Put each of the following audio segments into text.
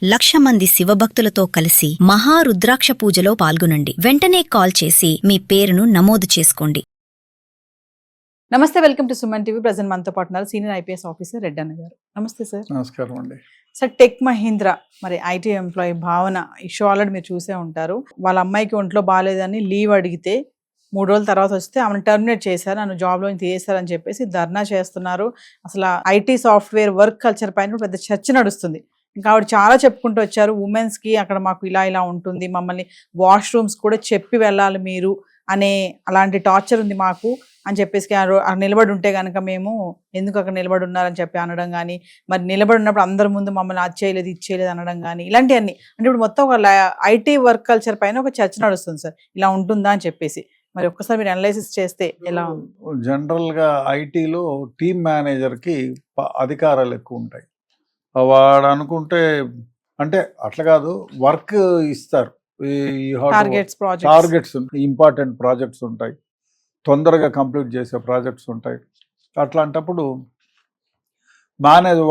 1,00,000 మంది శివభక్తులతో కలిసి మహారుద్రాక్ష పూజలో పాల్గొనండి. వెంటనే కాల్ చేసి మీ పేరును నమోదు చేసుకోండి. నమస్తే, welcome to Suman TV. Present మనతో పాటు ఉన్నారు సీనియర్ ఐపీఎస్ ఆఫీసర్ రెడ్డన్న గారు. నమస్తే సార్. నమస్కారం అండి. సార్, టెక్ మహీంద్రా మరి ఐటీ ఎంప్లాయీ భావన ఇష్యూ ఆల్రెడీ మీరు చూసే ఉంటారు. వాళ్ళ అమ్మాయికి ఒంట్లో బాగాలేదని లీవ్ అడిగితే 3 రోజుల తర్వాత వస్తే ఆమెను టర్మినేట్ చేశారు, నన్ను జాబ్లో తీసేశారని చెప్పేసి ధర్నా చేస్తున్నారు. అసలు ఐటీ సాఫ్ట్వేర్ వర్క్ కల్చర్ పైన పెద్ద చర్చ నడుస్తుంది. ఇంకా ఆవిడ చాలా చెప్పుకుంటూ వచ్చారు, ఉమెన్స్కి అక్కడ మాకు ఇలా ఉంటుంది, మమ్మల్ని వాష్రూమ్స్ కూడా చెప్పి వెళ్ళాలి మీరు అనే అలాంటి టార్చర్ ఉంది మాకు అని చెప్పేసి నిలబడి ఉంటే కనుక మేము ఎందుకు అక్కడ నిలబడి ఉన్నారని చెప్పి అనడం కానీ, మరి నిలబడి ఉన్నప్పుడు అందరి ముందు మమ్మల్ని అది చేయలేదు ఇది చేయలేదు అనడం కానీ, ఇలాంటివన్నీ. అంటే ఇప్పుడు మొత్తం ఒక ఐటీ వర్క్ కల్చర్ పైన ఒక చర్చ నడుస్తుంది సార్, ఇలా ఉంటుందా అని చెప్పేసి. మరి ఒక్కసారి మీరు అనలైసిస్ చేస్తే ఎలా ఉంది? జనరల్గా ఐటీలో టీమ్ మేనేజర్కి అధికారాలు ఎక్కువ ఉంటాయి. వాడు అనుకుంటే అంటే అట్లా కాదు, వర్క్ ఇస్తారు, టార్గెట్స్ ఇంపార్టెంట్ ప్రాజెక్ట్స్ ఉంటాయి, తొందరగా కంప్లీట్ చేసే ప్రాజెక్ట్స్ ఉంటాయి. అట్లాంటప్పుడు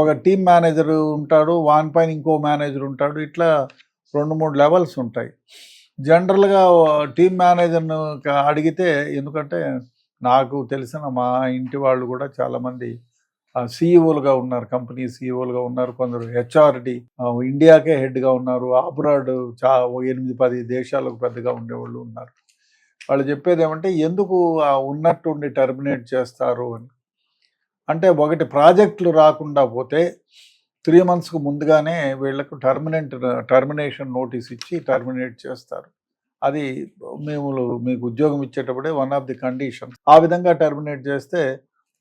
ఒక టీమ్ మేనేజర్ ఉంటాడు, వాని పైన ఇంకో మేనేజర్ ఉంటాడు, ఇట్లా 2-3 లెవెల్స్ ఉంటాయి. జనరల్గా టీమ్ మేనేజర్ను అడిగితే, ఎందుకంటే నాకు తెలిసిన మా ఇంటి వాళ్ళు కూడా చాలామంది సీఈఓలుగా ఉన్నారు, కంపెనీ సీఈఓలుగా ఉన్నారు, కొందరు హెచ్ఆర్డి ఇండియాకే హెడ్గా ఉన్నారు, అబ్రాడ్ 8-10 దేశాలకు పెద్దగా ఉండేవాళ్ళు ఉన్నారు. వాళ్ళు చెప్పేది ఏమంటే, ఎందుకు ఉన్నట్టుండి టర్మినేట్ చేస్తారు అని. అంటే ఒకటి, ప్రాజెక్టులు రాకుండా పోతే 3 monthsకు ముందుగానే వీళ్లకు టర్మినేషన్ నోటీస్ ఇచ్చి టర్మినేట్ చేస్తారు. అది మీకు ఉద్యోగం ఇచ్చేటప్పుడే వన్ ఆఫ్ ది కండిషన్స్. ఆ విధంగా టర్మినేట్ చేస్తే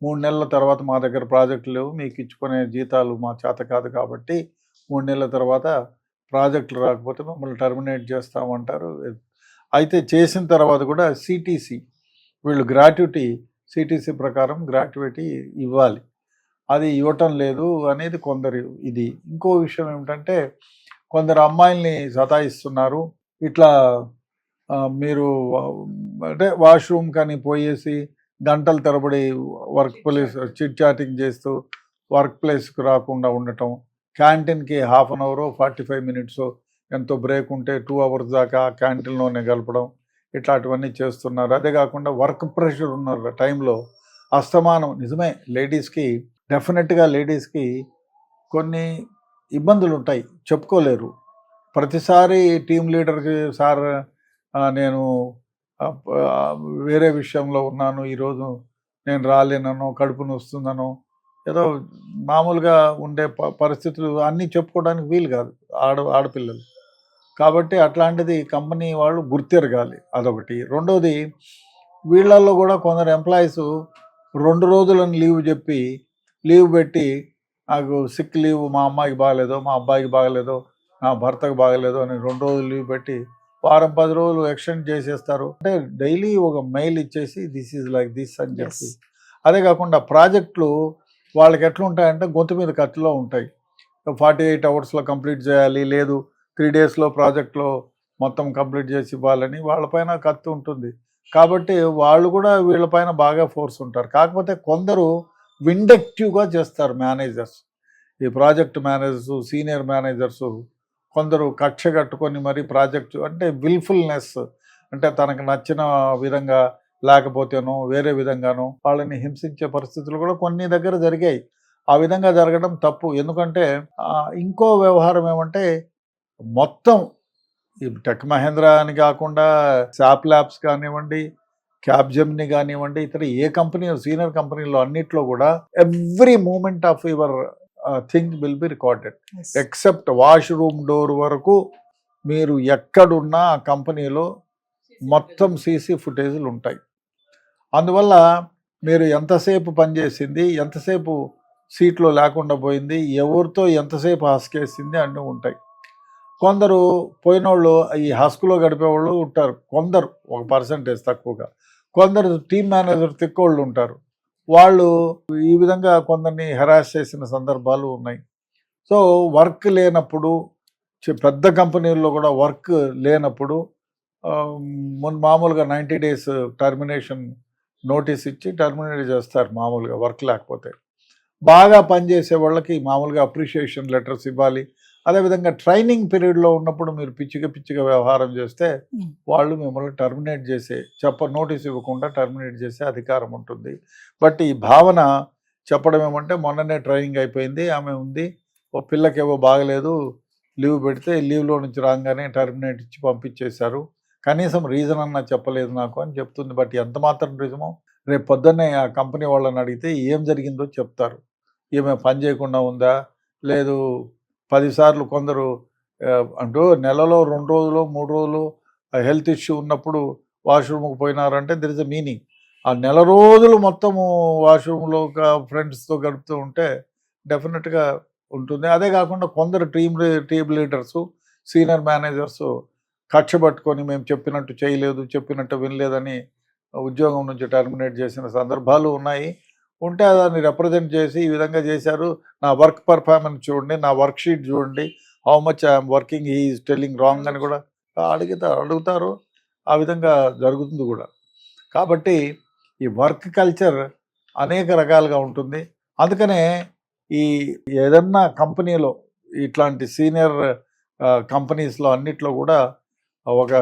3 నెలల తర్వాత మా దగ్గర ప్రాజెక్టులు లేవు, మీకు ఇచ్చుకునే జీతాలు మా చేత కాదు కాబట్టి 3 నెలల తర్వాత ప్రాజెక్టులు రాకపోతే మమ్మల్ని టర్మినేట్ చేస్తామంటారు. అయితే చేసిన తర్వాత కూడా సిటీసీ వీళ్ళు సిటీసీ ప్రకారం గ్రాట్యుటీ ఇవ్వాలి, అది ఇవ్వటం లేదు అనేది కొందరు ఇది. ఇంకో విషయం ఏమిటంటే, కొందరు అమ్మాయిల్ని సతాయిస్తున్నారు. ఇట్లా మీరు అంటే వాష్రూమ్ కానీ పోయేసి గంటల తరబడి వర్క్ ప్లేస్ చిట్ చాటింగ్ చేస్తూ వర్క్ ప్లేస్కి రాకుండా ఉండటం, క్యాంటీన్కి 1/2 hour 45 minutes ఎంతో బ్రేక్ ఉంటే 2 hours దాకా క్యాంటీన్లోనే గలపడం, ఇట్లాంటివన్నీ చేస్తున్నారు. అదే కాకుండా వర్క్ ప్రెషర్ ఉన్న టైంలో అస్తమానం, నిజమే లేడీస్కి డెఫినెట్గా కొన్ని ఇబ్బందులు ఉంటాయి, చెప్పుకోలేరు. ప్రతిసారి టీం లీడర్కి, సార్ నేను వేరే విషయంలో ఉన్నాను, ఈరోజు నేను రాలేనను, కడుపుని వస్తుందనో, ఏదో మామూలుగా ఉండే పరిస్థితులు అన్నీ చెప్పుకోవడానికి వీలు కాదు ఆడపిల్లలు. కాబట్టి అట్లాంటిది కంపెనీ వాళ్ళు గుర్తిరగాలి, అదొకటి. రెండోది, వీళ్ళల్లో కూడా కొందరు ఎంప్లాయీస్ 2 రోజులను లీవ్ పెట్టి నాకు సిక్ లీవ్, మా అమ్మాయికి బాగలేదో, మా అబ్బాయికి బాగలేదో, నా భర్తకు బాగలేదో అని 2 రోజులు లీవ్ పెట్టి వారం 10 రోజులు ఎక్స్టెండ్ చేసేస్తారు. అంటే డైలీ ఒక మెయిల్ ఇచ్చేసి దిస్ ఈజ్ లైక్ దిస్ అని చెప్పి. అదే కాకుండా ప్రాజెక్టులు వాళ్ళకి ఎట్లా ఉంటాయంటే, గొంతు మీద కత్తిలో ఉంటాయి. 48 hours కంప్లీట్ చేయాలి, లేదు 3 daysలో ప్రాజెక్ట్లో మొత్తం కంప్లీట్ చేసి ఇవ్వాలని వాళ్ళపైన కత్తి ఉంటుంది. కాబట్టి వాళ్ళు కూడా వీళ్ళపైన బాగా ఫోర్స్ ఉంటారు. కాకపోతే కొందరు విండక్టివ్గా చేస్తారు మేనేజర్స్, ఈ ప్రాజెక్ట్ మేనేజర్స్, సీనియర్ మేనేజర్స్. కొందరు కక్ష కట్టుకొని మరి ప్రాజెక్టు అంటే విల్ఫుల్నెస్, అంటే తనకు నచ్చిన విధంగా లేకపోతేనో వేరే విధంగానో వాళ్ళని హింసించే పరిస్థితులు కూడా కొన్ని దగ్గర జరిగాయి. ఆ విధంగా జరగడం తప్పు. ఎందుకంటే ఇంకో వ్యవహారం ఏమంటే, మొత్తం ఈ టెక్ మహేంద్ర అని కాకుండా శాప్ ల్యాబ్స్ కానివ్వండి, క్యాప్జెమిని కానివ్వండి, ఇతర ఏ కంపెనీ, సీనియర్ కంపెనీలో అన్నిట్లో కూడా every moment of your thing will be recorded, except washroom door వరకు. మీరు ఎక్కడున్నా ఆ కంపెనీలో మొత్తం సీసీ ఫుటేజీలు ఉంటాయి. అందువల్ల మీరు ఎంతసేపు పనిచేసింది, ఎంతసేపు సీట్లో లేకుండా పోయింది, ఎవరితో ఎంతసేపు హస్కేసింది అన్నీ ఉంటాయి. కొందరు పోయినోళ్ళు ఈ హస్కులో గడిపేవాళ్ళు ఉంటారు, కొందరు ఒక పర్సంటేజ్ తక్కువగా. కొందరు టీమ్ మేనేజర్ తిక్కోళ్ళు ఉంటారు, వాళ్ళు ఈ విధంగా కొందరిని హెరాస్ చేసిన సందర్భాలు ఉన్నాయి. సో వర్క్ లేనప్పుడు, పెద్ద కంపెనీల్లో కూడా వర్క్ లేనప్పుడు మామూలుగా 90 days టర్మినేషన్ నోటీస్ ఇచ్చి టర్మినేట్ చేస్తారు మామూలుగా, వర్క్ లేకపోతే. బాగా పనిచేసే వాళ్ళకి మామూలుగా అప్రిషియేషన్ లెటర్స్ ఇవ్వాలి, అదేవిధంగా ట్రైనింగ్ పీరియడ్లో ఉన్నప్పుడు మీరు పిచ్చిగా వ్యవహారం చేస్తే వాళ్ళు మిమ్మల్ని టర్మినేట్ చేసే నోటీస్ ఇవ్వకుండా టర్మినేట్ చేసే అధికారం ఉంటుంది. బట్ ఈ భావన చెప్పడం ఏమంటే మొన్ననే ట్రైనింగ్ అయిపోయింది, ఆమె ఉంది, ఓ పిల్లకేవో బాగలేదు, లీవ్ పెడితే లీవ్లో నుంచి రాగానే టర్మినేట్ ఇచ్చి పంపించేశారు, కనీసం రీజన్ అన్నా చెప్పలేదు నాకు అని చెప్తుంది. బట్ ఎంత మాత్రం రీజనో రేపు పొద్దున్నే ఆ కంపెనీ వాళ్ళని అడిగితే ఏం జరిగిందో చెప్తారు. ఈమె పని చేయకుండా ఉందా, లేదు 10 సార్లు కొందరు అంటూ నెలలో 2 రోజులు 3 రోజులు హెల్త్ ఇష్యూ ఉన్నప్పుడు వాష్రూమ్కి పోయినారంటే దెర్ ఇస్ అ మీనింగ్. ఆ నెల రోజులు మొత్తము వాష్రూమ్లో ఫ్రెండ్స్తో గడుపుతూ ఉంటే డెఫినెట్గా ఉంటుంది. అదే కాకుండా కొందరు టీమ్ లీడర్సు, సీనియర్ మేనేజర్సు కక్ష పట్టుకొని మేము చెప్పినట్టు చేయలేదు, చెప్పినట్టు వినలేదని ఉద్యోగం నుంచి టర్మినేట్ చేసిన సందర్భాలు ఉన్నాయి. ఉంటే దాన్ని రిప్రజెంట్ చేసి ఈ విధంగా చేశారు, నా వర్క్ పర్ఫార్మెన్స్ చూడండి, నా వర్క్ షీట్ చూడండి, how much I'm working he is telling wrong అని కూడా అడుగుతారు. ఆ విధంగా జరుగుతుంది కూడా. కాబట్టి ఈ వర్క్ కల్చర్ అనేక రకాలుగా ఉంటుంది. అందుకనే ఈ ఏదన్నా కంపెనీలో ఇట్లాంటి సీనియర్ కంపెనీస్లో అన్నిట్లో కూడా ఒక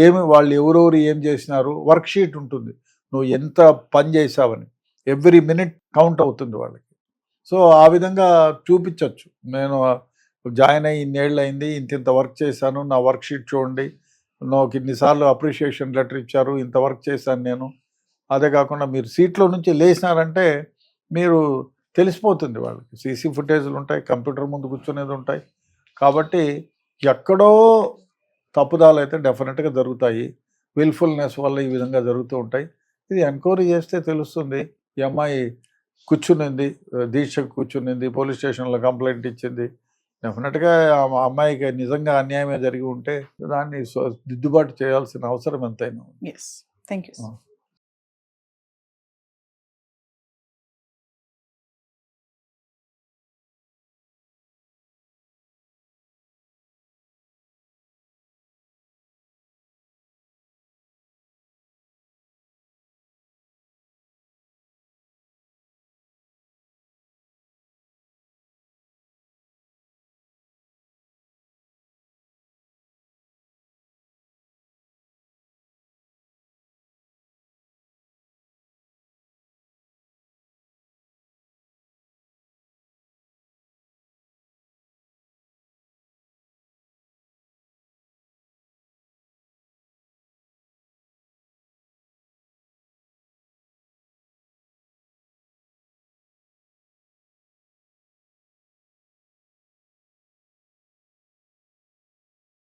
ఏమి వాళ్ళు ఎవరెవరు ఏం చేసినారు వర్క్ షీట్ ఉంటుంది, నువ్వు ఎంత పని చేసావని ఎవ్రీ మినిట్ కౌంట్ అవుతుంది వాళ్ళకి. సో ఆ విధంగా చూపించవచ్చు, నేను జాయిన్ అయ్యి ఇన్నేళ్ళు అయింది, ఇంత వర్క్ చేశాను, నా వర్క్ షీట్ చూడండి, నాకు ఇన్నిసార్లు అప్రిషియేషన్ లెటర్ ఇచ్చారు, ఇంత వర్క్ చేశాను నేను. అదే కాకుండా మీరు సీట్లో నుంచి లేచినారంటే మీరు తెలిసిపోతుంది వాళ్ళకి, సీసీ ఫుటేజ్లు ఉంటాయి, కంప్యూటర్ ముందు కూర్చునేది ఉంటాయి. కాబట్టి ఎక్కడో తప్పుదాలు అయితే డెఫినెట్గా జరుగుతాయి, విల్ఫుల్నెస్ వల్ల ఈ విధంగా జరుగుతూ ఉంటాయి. ఇది ఎంక్వైరీ చేస్తే తెలుస్తుంది. ఈ అమ్మాయి కూర్చునింది, దీక్షకు కూర్చునింది, పోలీస్ స్టేషన్లో కంప్లైంట్ ఇచ్చింది, డెఫినెట్గా ఆ అమ్మాయికి నిజంగా అన్యాయమే జరిగి ఉంటే దాన్ని దిద్దుబాటు చేయాల్సిన అవసరం ఎంతైనా ఉంది. Yes, thank you.